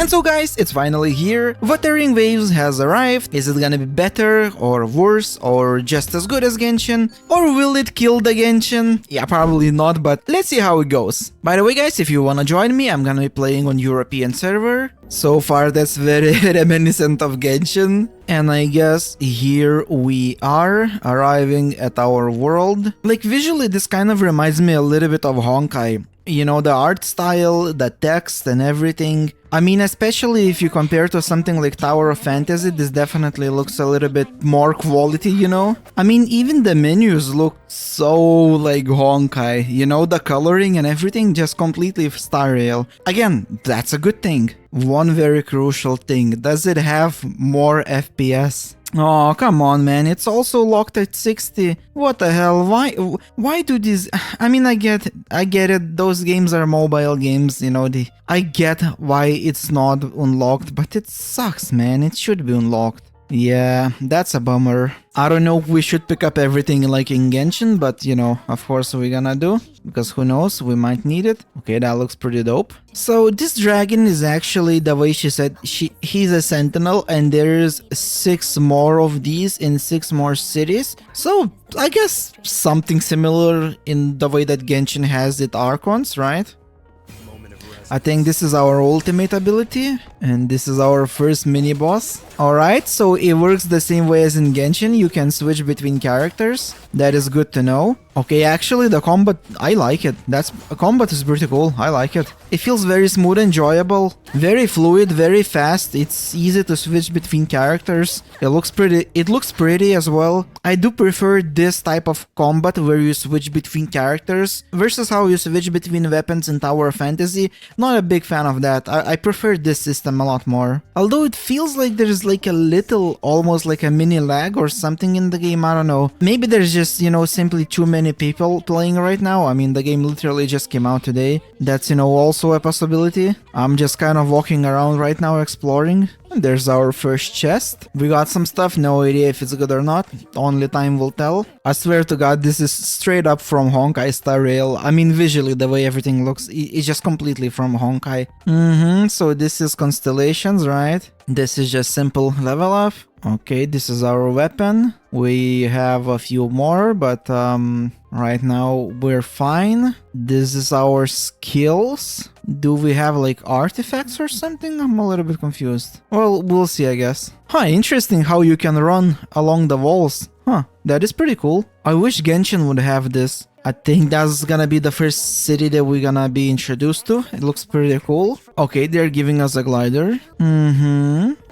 And so guys, it's finally here. Wuthering Waves has arrived. Is it gonna be better or worse or just as good as Genshin? Or will it kill the Genshin? Yeah, probably not, but let's see how it goes. By the way guys, if you wanna join me, I'm gonna be playing on European server. So far that's very reminiscent of Genshin. And I guess here we are, arriving at our world. Like visually this kind of reminds me a little bit of Honkai. You know, the art style, the text and everything. I mean, especially if you compare to something like Tower of Fantasy, this definitely looks a little bit more quality, you know? I mean, even the menus look so like Honkai, you know, the coloring and everything just completely Star Rail. Again, that's a good thing. One very crucial thing, does it have more FPS? Oh, come on, man. It's also locked at 60. What the hell? Why do these... I mean, I get it. Those games are mobile games, you know. I get why it's not unlocked, but it sucks, man. It should be unlocked. Yeah, that's a bummer. I don't know if we should pick up everything like in Genshin, but you know, of course we're gonna do, because who knows, we might need it. Okay, that looks pretty dope. So this dragon is actually, the way she said, he's a sentinel, and there's 6 more of these in 6 more cities. So I guess something similar in the way that Genshin has its Archons, right? I think this is our ultimate ability, and this is our first mini-boss. Alright, so it works the same way as in Genshin, you can switch between characters. That is good to know. Okay, actually the combat, I like it. Combat is pretty cool, I like it. It feels very smooth, enjoyable, very fluid, very fast. It's easy to switch between characters. It looks pretty as well. I do prefer this type of combat where you switch between characters versus how you switch between weapons in Tower of Fantasy. Not a big fan of that. I prefer this system a lot more. Although it feels like there's like a little, almost like a mini lag or something in the game, I don't know. Maybe there's just, you know, simply too many people playing right now. I mean, the game literally just came out today. That's, you know, also a possibility. I'm just kind of walking around right now exploring. There's our first chest. We got some stuff, no idea if it's good or not. Only time will tell. I swear to god, this is straight up from Honkai Star Rail. I mean, visually, the way everything looks, it's just completely from Honkai. So this is Constellations, right? This is just simple level up. Okay, this is our weapon. We have a few more, but right now we're fine. This is our skills. Do we have like artifacts or something? I'm a little bit confused. Well, we'll see, I guess. Huh, interesting how you can run along the walls. Huh, that is pretty cool. I wish Genshin would have this. I think that's gonna be the first city that we're gonna be introduced to. It looks pretty cool. Okay, they're giving us a glider.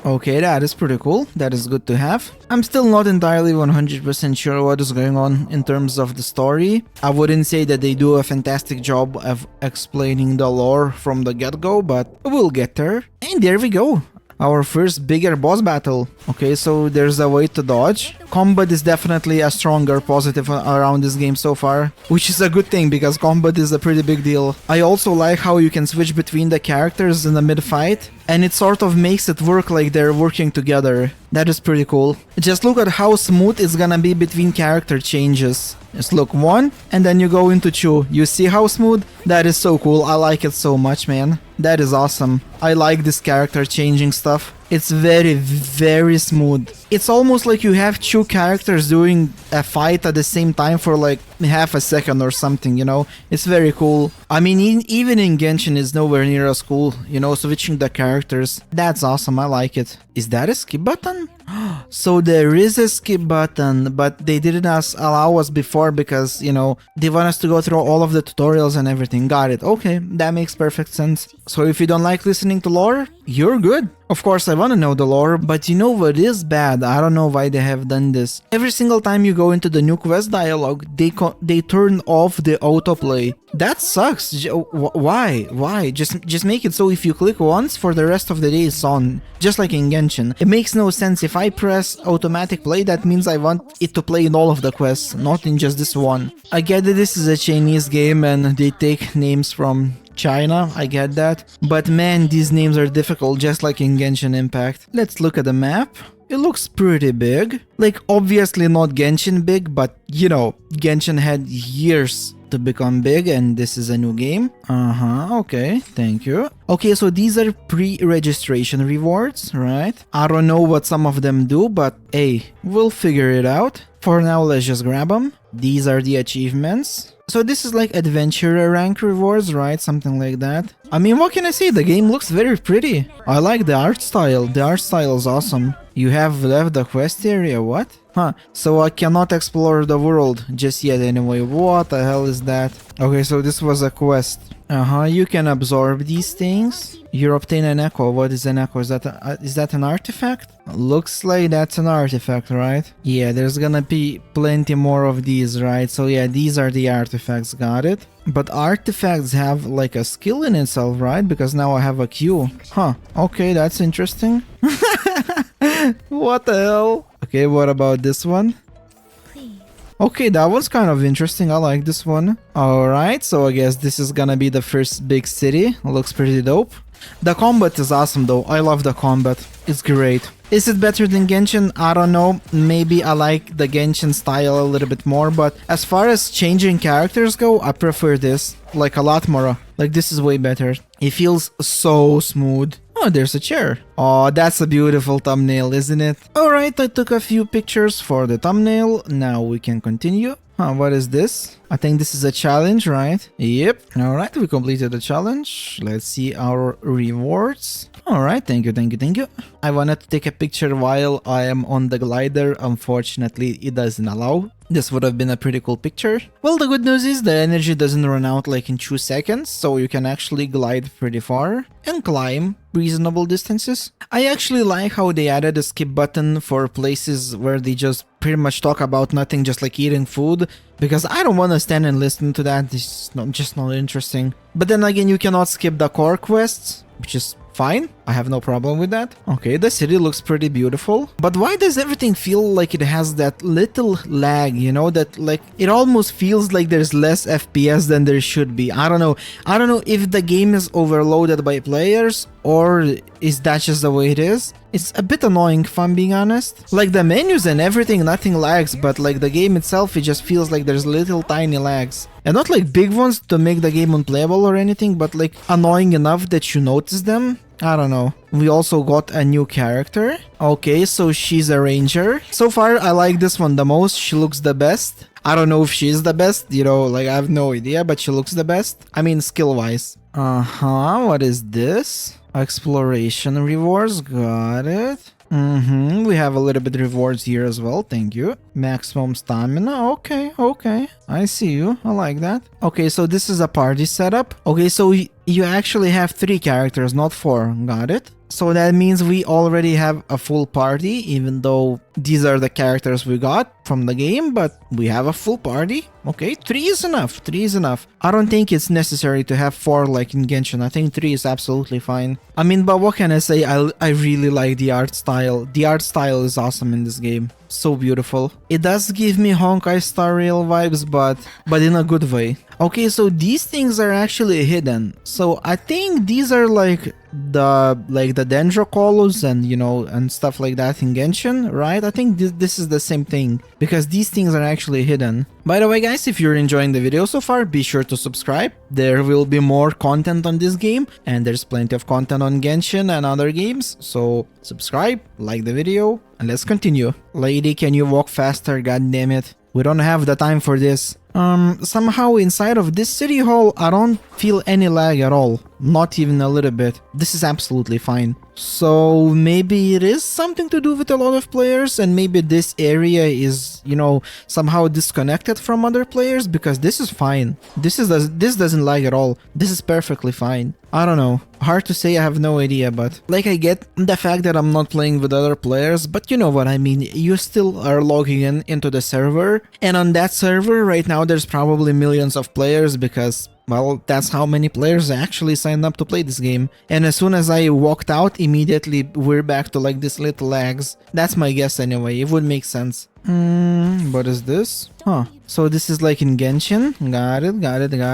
Okay, that is pretty cool. That is good to have. I'm still not entirely 100% sure what is going on in terms of the story. I wouldn't say that they do a fantastic job of explaining the lore from the get-go, but we'll get there. And there we go. Our first bigger boss battle. Okay, so there's a way to dodge. Combat is definitely a stronger positive around this game so far, which is a good thing because combat is a pretty big deal. I also like how you can switch between the characters in the mid-fight, and it sort of makes it work like they're working together. That is pretty cool. Just look at how smooth it's gonna be between character changes. Just look, 1, and then you go into 2. You see how smooth? That is so cool. I like it so much, man. That is awesome. I like this character changing stuff. It's very, very smooth. It's almost like you have 2 characters doing a fight at the same time for like half a second or something, you know? It's very cool. I mean, even in Genshin is nowhere near as cool, you know, switching the characters. That's awesome, I like it. Is that a skip button? So there is a skip button, but they didn't allow us before because, you know, they want us to go through all of the tutorials and everything. Got it. Okay, that makes perfect sense. So if you don't like listening to lore, you're good. Of course, I want to know the lore, but you know what is bad? I don't know why they have done this. Every single time you go into the new quest dialogue, they turn off the autoplay. That sucks. Why? Why? Just make it so if you click once, for the rest of the day it's on. Just like in Genshin. It makes no sense. If I press automatic play, that means I want it to play in all of the quests, not in just this one. I get that this is a Chinese game and they take names from China, I get that. But man, these names are difficult, just like in Genshin Impact. Let's look at the map. It looks pretty big. Like, obviously not Genshin big, but you know, Genshin had years to become big, and this is a new game. Okay, thank you. Okay, so these are pre-registration rewards, right? I don't know what some of them do, but hey, we'll figure it out. For now, let's just grab them. These are the achievements. So this is like adventurer rank rewards, right? Something like that. I mean, what can I say? The game looks very pretty. I like the art style. The art style is awesome. You have left the quest area, what? Huh, so I cannot explore the world just yet anyway. What the hell is that? Okay, so this was a quest. You can absorb these things. You obtain an echo. What is an echo? Is that an artifact? Looks like that's an artifact, right? Yeah, there's gonna be plenty more of these, right? So yeah, these are the artifacts, got it. But artifacts have like a skill in itself, right? Because now I have a queue. Huh, okay, that's interesting. What the hell? Okay, what about this one? Okay, that one's kind of interesting. I like this one. Alright, so I guess this is gonna be the first big city. Looks pretty dope. The combat is awesome though. I love the combat. It's great. Is it better than Genshin? I don't know. Maybe I like the Genshin style a little bit more, but as far as changing characters go, I prefer this. Like a lot more. Like this is way better. It feels so smooth. Oh, there's a chair. Oh, that's a beautiful thumbnail, isn't it? Alright, I took a few pictures for the thumbnail. Now we can continue. What is this? I think this is a challenge, right? Yep. Alright, we completed the challenge. Let's see our rewards. Alright, thank you, thank you, thank you. I wanted to take a picture while I am on the glider. Unfortunately, it doesn't allow. This would have been a pretty cool picture. Well, the good news is the energy doesn't run out like in 2 seconds, so you can actually glide pretty far and climb reasonable distances. I actually like how they added a skip button for places where they just pretty much talk about nothing, just like eating food, because I don't want to stand and listen to that. It's just not interesting. But then again, you cannot skip the core quests, which is fine. I have no problem with that. Okay, the city looks pretty beautiful. But why does everything feel like it has that little lag, you know, that like it almost feels like there's less FPS than there should be. I don't know. I don't know if the game is overloaded by players or is that just the way it is. It's a bit annoying if I'm being honest. Like the menus and everything, nothing lags, but like the game itself, it just feels like there's little tiny lags. And not like big ones to make the game unplayable or anything, but like annoying enough that you notice them. I don't know. We also got a new character. Okay, so she's a ranger. So far, I like this one the most. She looks the best. I don't know if she's the best, you know, like I have no idea, but she looks the best. I mean, skill-wise. What is this? Exploration rewards, got it. We have a little bit rewards here as well, thank you. Maximum stamina, okay. I see you, I like that. Okay, so this is a party setup. Okay, so you actually have 3 characters, not 4, got it. So that means we already have a full party, even though these are the characters we got from the game, but we have a full party. Okay, 3 is enough, 3 is enough. I don't think it's necessary to have 4 like in Genshin. I think 3 is absolutely fine. I mean, but what can I say? I really like the art style. The art style is awesome in this game. So beautiful. It does give me Honkai Star Rail vibes, but in a good way. Okay, so these things are actually hidden. So I think these are like the dendrocolus and you know and stuff like that in Genshin, right? I think this is the same thing because these things are actually hidden. By the way, guys, if you're enjoying the video so far, be sure to subscribe. There will be more content on this game, and there's plenty of content on Genshin and other games. So subscribe, like the video, and let's continue. Lady, can you walk faster? God damn it. We don't have the time for this. Somehow inside of this city hall, I don't feel any lag at all. Not even a little bit. This is absolutely fine. So maybe it is something to do with a lot of players, and maybe this area is, you know, somehow disconnected from other players, because this is fine. This doesn't lag at all. This is perfectly fine. I don't know. Hard to say, I have no idea, but like I get the fact that I'm not playing with other players, but you know what I mean. You still are logging into the server, and on that server right now there's probably millions of players because, well, that's how many players actually signed up to play this game. And as soon as I walked out, immediately we're back to like this little lags. That's my guess anyway, it would make sense. What is this? Huh. So this is like in Genshin. Got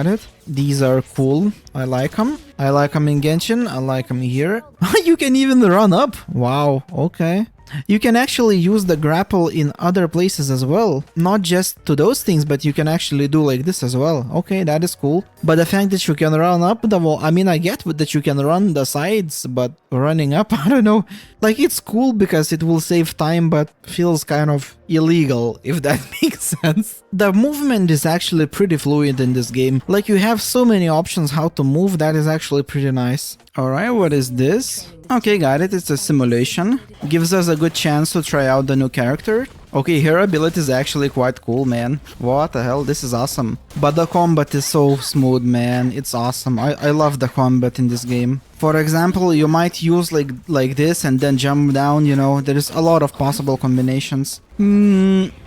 it. These are cool. I like them. I like them in Genshin. I like them here. You can even run up. Wow. Okay. You can actually use the grapple in other places as well. Not just to those things, but you can actually do like this as well. Okay, that is cool. But the fact that you can run up the wall, I mean, I get that you can run the sides, but running up, I don't know. Like, it's cool because it will save time, but feels kind of illegal, if that makes sense. The movement is actually pretty fluid in this game. Like, you have so many options how to move, that is actually pretty nice. Alright, what is this? Okay, got it, it's a simulation. Gives us a good chance to try out the new character. Okay, her ability is actually quite cool, man. What the hell, this is awesome. But the combat is so smooth, man. It's awesome. I love the combat in this game. For example, you might use like this and then jump down, you know. There's a lot of possible combinations.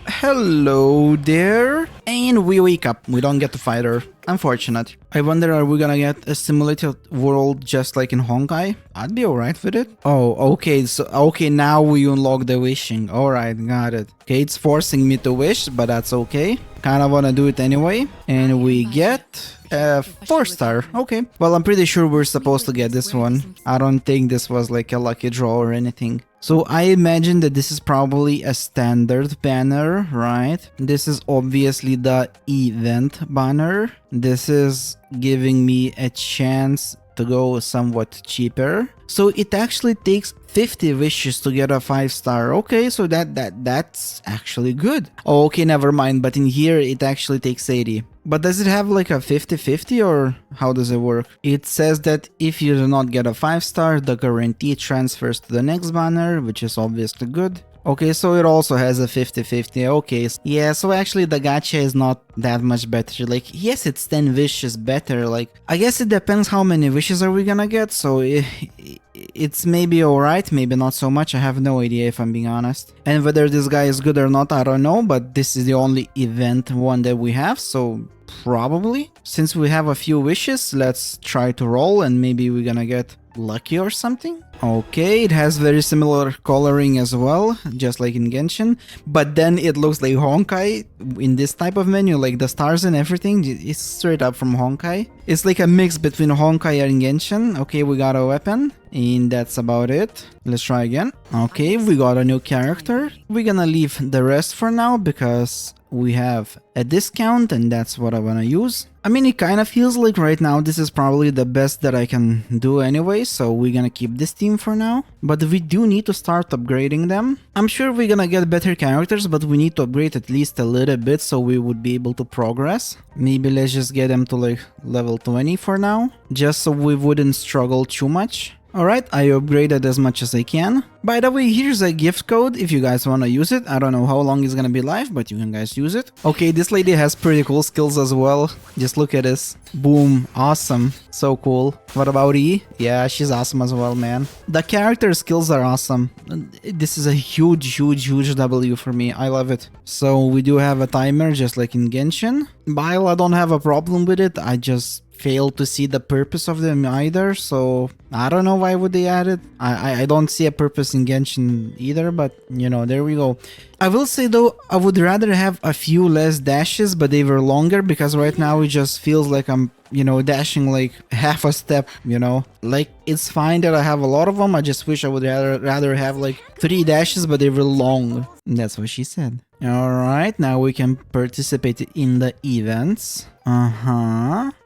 Hello there. And we wake up. We don't get to fight her. Unfortunate. I wonder, are we gonna get a simulated world just like in Honkai? I'd be alright with it. Oh, okay. So, okay, now we unlock the wishing. Alright, got it. Okay, it's forcing me to wish, but that's okay. Kinda wanna do it anyway. And we get... 4-star, okay. Well, I'm pretty sure we're supposed to get this one. I don't think this was like a lucky draw or anything. So I imagine that this is probably a standard banner, right? This is obviously the event banner. This is giving me a chance to go somewhat cheaper. So it actually takes 50 wishes to get a 5-star. Okay, so that's actually good. Oh, okay, never mind. But in here, it actually takes 80. But does it have like a 50-50 or how does it work? It says that if you do not get a 5-star, the guarantee transfers to the next banner, which is obviously good. Okay, so it also has a 50-50. Okay, yeah, so actually the gacha is not that much better. Like, yes, it's 10 wishes better. Like, I guess it depends how many wishes are we gonna get. So it's maybe alright, maybe not so much. I have no idea if I'm being honest. And whether this guy is good or not, I don't know. But this is the only event one that we have, so probably. Since we have a few wishes, let's try to roll and maybe we're gonna get lucky or something. Okay, it has very similar coloring as well, just like in Genshin, but then it looks like Honkai in this type of menu, like the stars and everything is straight up from Honkai. It's like a mix between Honkai and Genshin. Okay, we got a weapon, and that's about it. Let's try again. Okay, we got a new character. We're gonna leave the rest for now because we have a discount and that's what I wanna use. I mean, it kind of feels like right now this is probably the best that I can do anyway, so we're gonna keep this team for now. But we do need to start upgrading them. I'm sure we're gonna get better characters, but we need to upgrade at least a little bit so we would be able to progress. Maybe let's just get them to like level 20 for now, just so we wouldn't struggle too much. Alright, I upgraded as much as I can. By the way, here's a gift code if you guys want to use it. I don't know how long it's gonna be live, but you can guys use it. Okay, this lady has pretty cool skills as well. Just look at this. Boom, awesome. So cool. What about E? Yeah, she's awesome as well, man. The character skills are awesome. This is a huge W for me. I love it. So we do have a timer just like in Genshin. While I don't have a problem with it, I just fail to see the purpose of them either, so I don't know why would they add it. I don't see a purpose in Genshin either, but you know, there we go. I will say though, I would rather have a few less dashes, but they were longer, because right now it just feels like I'm, you know, dashing like half a step, you know. Like, it's fine that I have a lot of them, I just wish I would rather have like 3 dashes, but they were long. That's what she said. Alright, now we can participate in the events.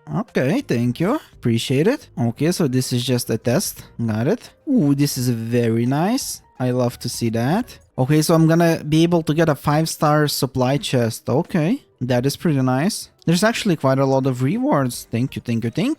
Okay, thank you. Appreciate it. Okay, so this is just a test. Got it. Ooh, this is very nice. I love to see that. Okay, so I'm gonna be able to get a 5-star supply chest. Okay, that is pretty nice. There's actually quite a lot of rewards. Thank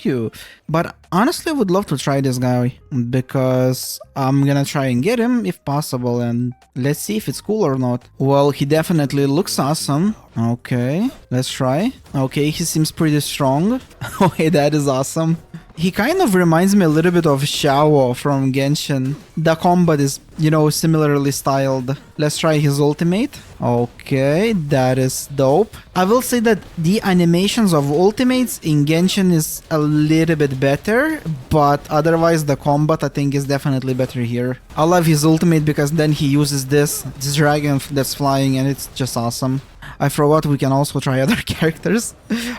you. But honestly, I would love to try this guy, because I'm gonna try and get him if possible, and let's see if it's cool or not. Well, he definitely looks awesome. Okay, let's try. Okay, he seems pretty strong. Okay, that is awesome. He kind of reminds me a little bit of Xiao from Genshin. The combat is, you know, similarly styled. Let's try his ultimate. Okay, that is dope. I will say that the animations of ultimates in Genshin is a little bit better, but otherwise the combat I think is definitely better here. I love his ultimate because then he uses this dragon that's flying, and it's just awesome. I forgot we can also try other characters.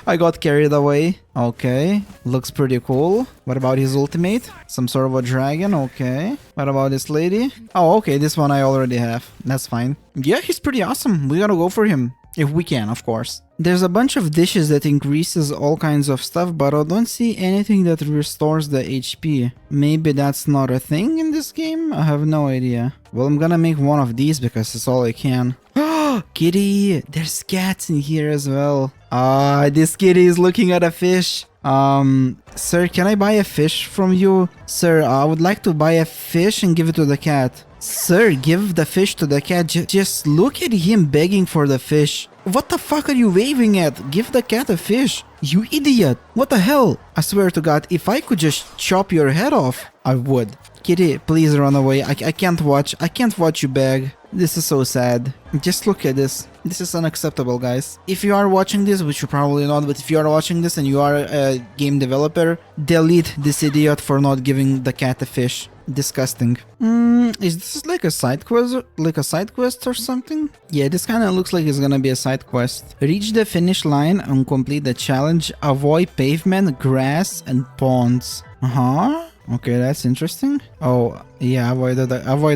I got carried away. Okay, looks pretty cool. What about his ultimate? Some sort of a dragon, okay. What about this lady? Oh, okay, this one I already have. That's fine. Yeah, he's pretty awesome. We gotta go for him. If we can, of course. There's a bunch of dishes that increases all kinds of stuff, but I don't see anything that restores the HP. Maybe that's not a thing in this game? I have no idea. Well, I'm gonna make one of these because it's all I can. Kitty! There's cats in here as well. This kitty is looking at a fish. Sir, can I buy a fish from you? Sir, I would like to buy a fish and give it to the cat. Sir, give the fish to the cat. Just look at him begging for the fish. What the fuck are you waving at? Give the cat a fish. You idiot. What the hell? I swear to God, if I could just chop your head off, I would. Kitty, please run away. I can't watch. I can't watch you beg. This is so sad. Just look at this. This is unacceptable, guys. If you are watching this, which you probably not, but if you are watching this and you are a game developer, delete this idiot for not giving the cat a fish. Disgusting. Is this like a side quest? Like a side quest or something? Yeah, this kind of looks like it's gonna be a side quest. Reach the finish line and complete the challenge. Avoid pavement, grass, and ponds. Okay, that's interesting. Oh, yeah, avoid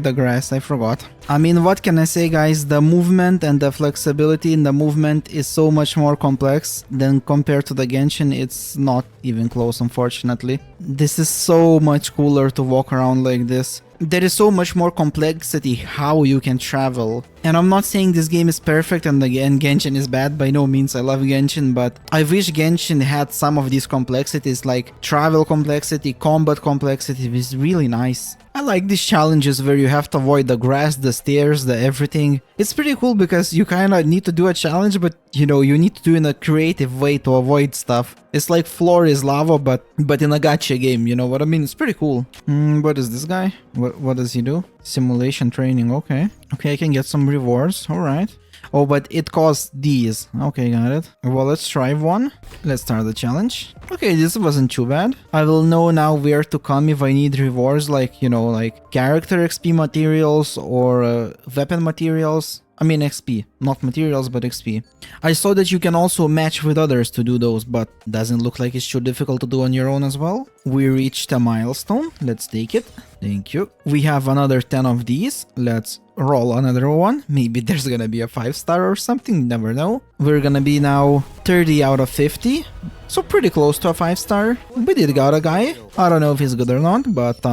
the grass, I forgot. I mean, what can I say, guys? The movement and the flexibility in the movement is so much more complex than compared to the Genshin. It's not even close, unfortunately. This is so much cooler to walk around like this. There is so much more complexity how you can travel. And I'm not saying this game is perfect and again Genshin is bad, by no means. I love Genshin, but I wish Genshin had some of these complexities like travel complexity, combat complexity. It's really nice. I like these challenges where you have to avoid the grass, the stairs, the everything. It's pretty cool because you kind of need to do a challenge, but you know, you need to do it in a creative way to avoid stuff. It's like floor is lava, but in a gacha game, you know what I mean? It's pretty cool. What is this guy? What does he do? Simulation training, okay. Okay, I can get some rewards, alright. Oh, but it costs these. Okay, got it. Well, let's try one. Let's start the challenge. Okay, this wasn't too bad. I will know now where to come if I need rewards, like, you know, like character XP materials or weapon materials. I mean XP, not materials, but XP. I saw that you can also match with others to do those, but doesn't look like it's too difficult to do on your own as well. We reached a milestone. Let's take it. Thank you. We have another 10 of these. Let's roll another one. Maybe there's gonna be a 5-star or something. Never know. We're gonna be now 30 out of 50. So pretty close to a 5-star. We did got a guy. I don't know if he's good or not, but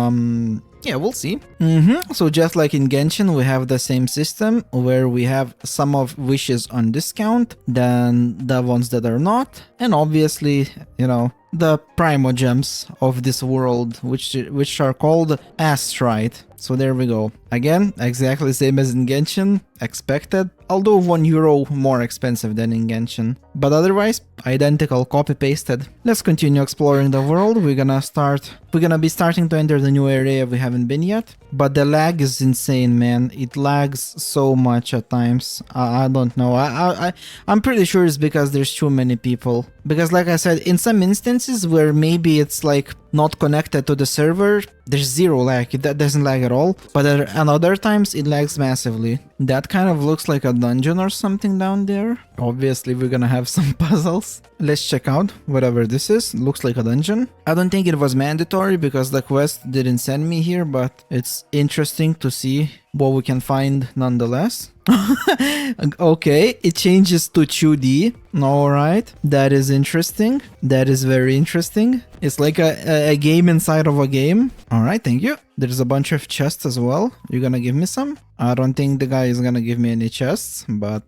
yeah, we'll see. So just like in Genshin, we have the same system where we have some of wishes on discount than the ones that are not. And obviously, you know, the primogems of this world, which are called astrite. So there we go. Again, exactly the same as in Genshin, expected, although €1 more expensive than in Genshin. But otherwise, identical, copy-pasted. Let's continue exploring the world. We're gonna be starting to enter the new area we haven't been yet. But the lag is insane, man. It lags so much at times. I don't know. I'm pretty sure it's because there's too many people. Because like I said, in some instances where maybe it's like not connected to the server, there's zero lag. That doesn't lag at all. But at other times it lags massively. That kind of looks like a dungeon or something down there. Obviously we're gonna have some puzzles. Let's check out whatever this is. Looks like a dungeon. I don't think it was mandatory because the quest didn't send me here, but it's interesting to see what we can find nonetheless. Okay, it changes to 2D. Alright, that is interesting. That is very interesting. It's like a game inside of a game. Alright, thank you. There's a bunch of chests as well. You're gonna give me some? I don't think the guy is gonna give me any chests, but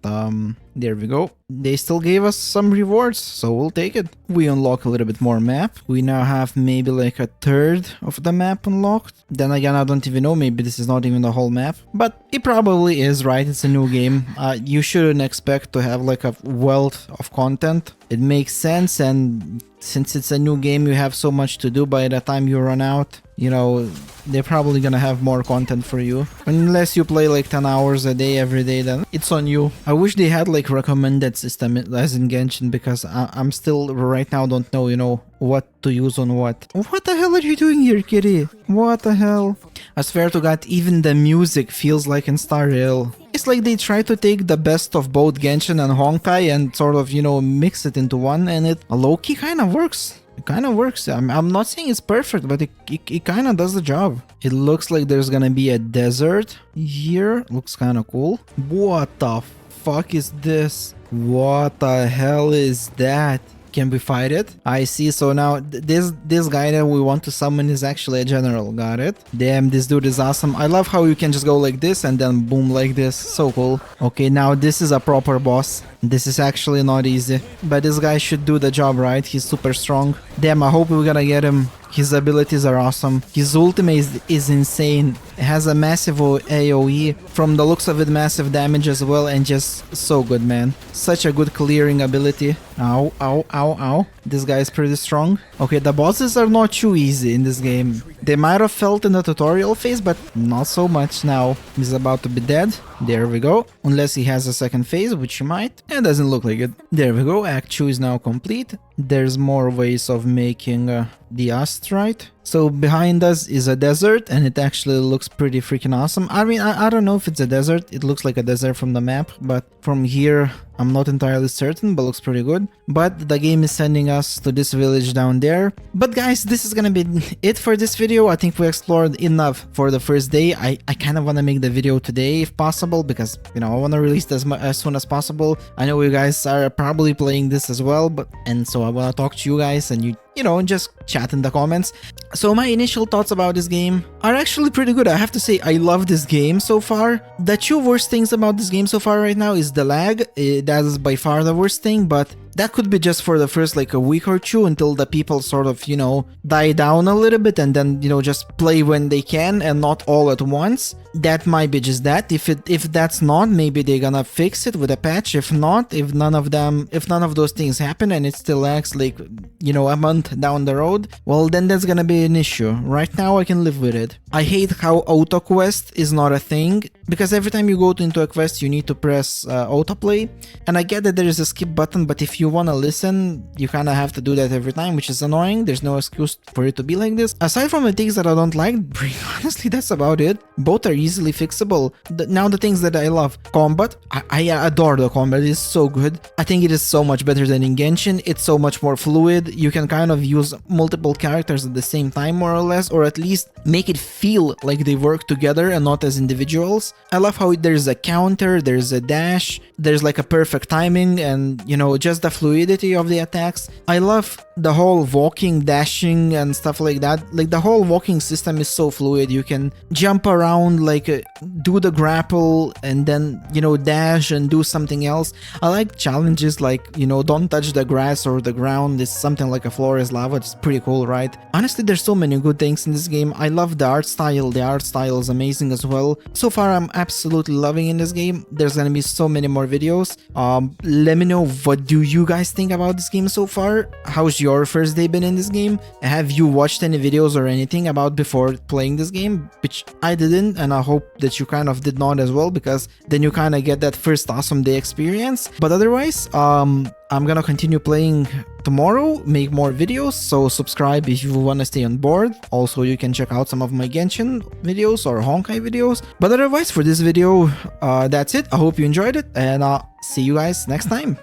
there we go. They still gave us some rewards, so we'll take it. We unlock a little bit more map. We now have maybe like a third of the map unlocked. Then again, I don't even know, maybe this is not even the whole map, but it probably is, right? It's a new game. You shouldn't expect to have like a wealth of content. It makes sense, and since it's a new game, you have so much to do. By the time you run out, you know, they're probably gonna have more content for you. Unless you play like 10 hours a day every day, then it's on you. I wish they had like recommended system as in Genshin, because I'm still right now don't know, you know, what to use on what. What the hell are you doing here, kitty? What the hell? I swear to God, even the music feels like in Star Rail. It's like they try to take the best of both Genshin and Honkai and sort of, you know, mix it into one, and it low-key kind of works. It kind of works. I'm not saying it's perfect, but it kind of does the job. It looks like there's gonna be a desert here. Looks kind of cool. What the fuck is this? What the hell is that? Can we fight it? I see. So now this guy that we want to summon is actually a general. Got it. Damn, this dude is awesome. I love how you can just go like this and then boom like this. So cool. Okay, now this is a proper boss. This is actually not easy, but this guy should do the job, right? He's super strong. Damn, I hope we're gonna get him. His abilities are awesome. His ultimate is insane. It has a massive AoE. From the looks of it, massive damage as well, and just so good, man. Such a good clearing ability. Ow, ow, ow, ow. This guy is pretty strong. Okay, the bosses are not too easy in this game. They might have felt in the tutorial phase, but not so much now. He's about to be dead. There we go. Unless he has a second phase, which he might. It doesn't look like it. There we go. Act 2 is now complete. There's more ways of making the astrite. So behind us is a desert, and it actually looks pretty freaking awesome. I mean, I don't know if it's a desert. It looks like a desert from the map, but from here, I'm not entirely certain, but looks pretty good. But the game is sending us to this village down there. But guys, this is gonna be it for this video. I think we explored enough for the first day. I kind of want to make the video today if possible, because, you know, I want to release this as soon as possible. I know you guys are probably playing this as well, and so I want to talk to you guys, and you know, just chat in the comments. So my initial thoughts about this game are actually pretty good. I have to say, I love this game so far. The two worst things about this game so far right now is the lag. That is by far the worst thing, but that could be just for the first like a week or two until the people sort of, you know, die down a little bit, and then, you know, just play when they can and not all at once. That might be just that. If that's not, maybe they're gonna fix it with a patch. If not, if none of those things happen and it still lags like, you know, a month down the road, well, then that's gonna be an issue. Right now I can live with it. I hate how auto quest is not a thing, because every time you go into a quest you need to press autoplay, and I get that there is a skip button, but if you want to listen, you kind of have to do that every time, which is annoying. There's no excuse for it to be like this. Aside from the things that I don't like, honestly, that's about it. Both are easily fixable. Now the things that I love. Combat. I adore the combat. It's so good. I think it is so much better than in Genshin. It's so much more fluid. You can kind of use multiple characters at the same time, more or less, or at least make it feel like they work together and not as individuals. I love how there's a counter, there's a dash, there's like a perfect timing, and, you know, just the fluidity of the attacks. I love the whole walking, dashing and stuff like that. Like, the whole walking system is so fluid. You can jump around, like do the grapple and then, you know, dash and do something else. I like challenges like, you know, don't touch the grass or the ground. It's something like a floor is lava. It's pretty cool, right? Honestly, there's so many good things in this game. I love the art style. The art style is amazing as well. So far, I'm absolutely loving in this game. There's gonna be so many more videos. Let me know, what do you guys think about this game so far? How's your first day been in this game? Have you watched any videos or anything about before playing this game? Which I didn't, and I hope that you kind of did not as well, because then you kind of get that first awesome day experience. But otherwise, I'm gonna continue playing tomorrow, make more videos, so subscribe if you want to stay on board. Also, you can check out some of my Genshin videos or Honkai videos. But otherwise, for this video, that's it. I hope you enjoyed it, and see you guys next time.